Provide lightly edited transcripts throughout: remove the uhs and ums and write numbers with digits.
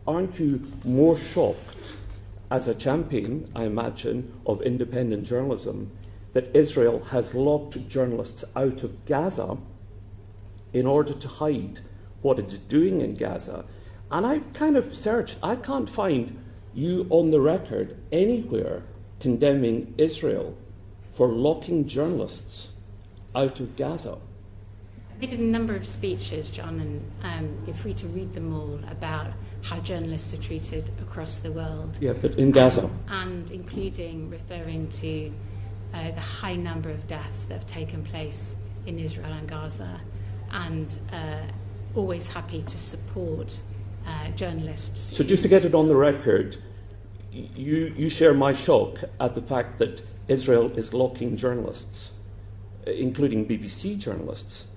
aren't you more shocked as a champion, I imagine, of independent journalism that Israel has locked journalists out of Gaza in order to hide what it's doing in Gaza? And I kind of searched, I can't find you on the record anywhere condemning Israel for locking journalists out of Gaza. I did a number of speeches, John, and you're free to read them all, about how journalists are treated across the world. Yeah, but in Gaza. And including referring to the high number of deaths that have taken place in Israel and Gaza, and always happy to support journalists. So just to get it on the record, you share my shock at the fact that Israel is locking journalists, including BBC journalists,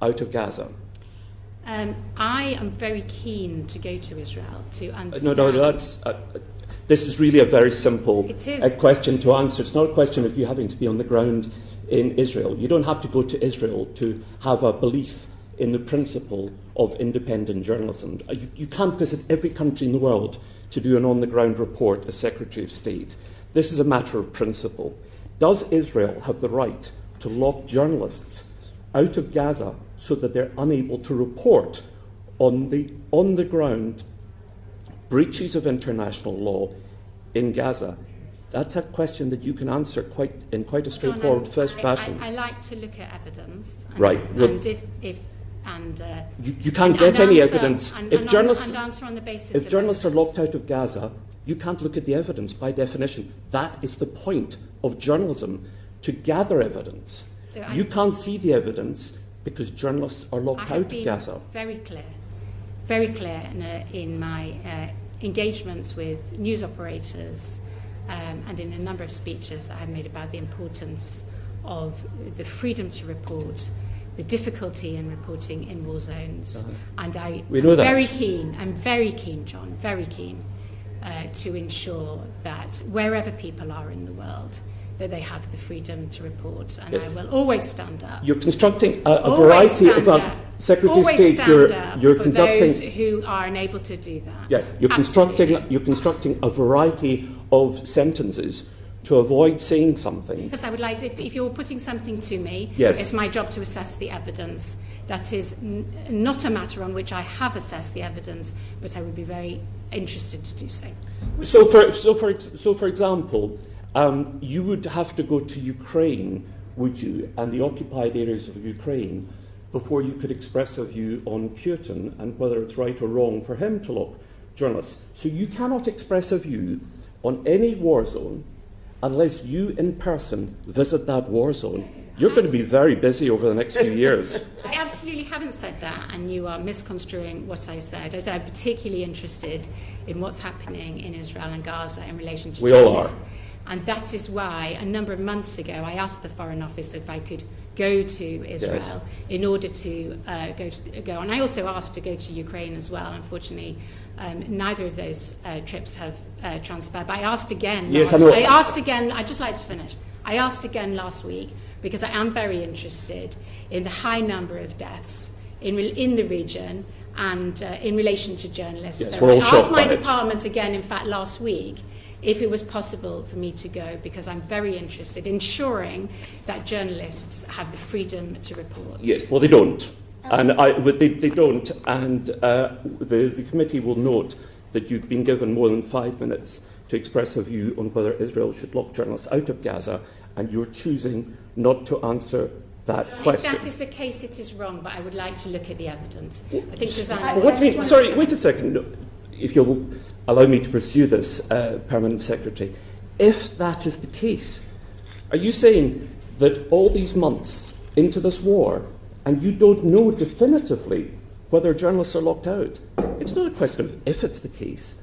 out of Gaza. I am very keen to go to Israel to understand. No, that's. This is really a very simple question to answer. It's not a question of you having to be on the ground in Israel. You don't have to go to Israel to have a belief in the principle of independent journalism. You can't visit every country in the world to do an on-the-ground report as Secretary of State. This is a matter of principle. Does Israel have the right to lock journalists out of Gaza so that they're unable to report on the on-the-ground breaches of international law in Gaza? That's a question that you can answer in quite a straightforward fashion. I like to look at evidence. And, right. And you can't get any evidence. If journalists are locked out of Gaza, you can't look at the evidence by definition. That is the point of journalism, to gather evidence. You can't see the evidence because journalists are locked out of Gaza. Very clear in my engagements with news operators and in a number of speeches that I've made about the importance of the freedom to report, the difficulty in reporting in war zones. And I'm very keen, John, very keen to ensure that wherever people are in the world, that they have the freedom to report. And I will always stand up. You're constructing a variety of Secretary of State. You're conducting those who are unable to do that. Yes, you're constructing a variety of sentences to avoid saying something. Because I would like to, if you're putting something to me, yes, it's my job to assess the evidence. That is not a matter on which I have assessed the evidence, but I would be very interested to do so. So for example, you would have to go to Ukraine, would you, and the occupied areas of Ukraine, before you could express a view on Putin and whether it's right or wrong for him to lock journalists. So you cannot express a view on any war zone unless you in person visit that war zone. You're going to be very busy over the next few years. I absolutely haven't said that, and you are misconstruing what I said. I said I'm particularly interested in what's happening in Israel and Gaza in relation to journalism. All are. And that is why, a number of months ago, I asked the Foreign Office if I could go to Israel in order to go. And I also asked to go to Ukraine as well. Unfortunately, neither of those trips have transpired. But I asked again. I'd just like to finish. I asked again last week because I am very interested in the high number of deaths in the region and in relation to journalists. Yes, so I asked my department again, in fact, last week, if it was possible for me to go, because I'm very interested in ensuring that journalists have the freedom to report. Yes, well, they don't. And they don't. And the committee will note that you've been given more than 5 minutes to express a view on whether Israel should lock journalists out of Gaza, and you're choosing not to answer that question. If that is the case, it is wrong, but I would like to look at the evidence. I think Susanna... wait a second. If you'll allow me to pursue this, Permanent Secretary. If that is the case, are you saying that all these months into this war, and you don't know definitively whether journalists are locked out? It's not a question of if it's the case.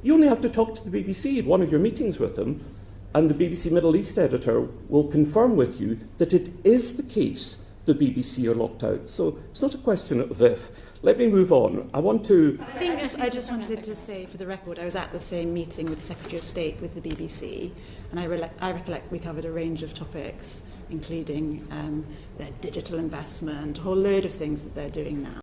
You only have to talk to the BBC at one of your meetings with them, and the BBC Middle East editor will confirm with you that it is the case the BBC are locked out. So it's not a question of if. Let me move on. I just wanted to say, for the record, I was at the same meeting with the Secretary of State with the BBC, and I recollect we covered a range of topics, including their digital investment, a whole load of things that they're doing now.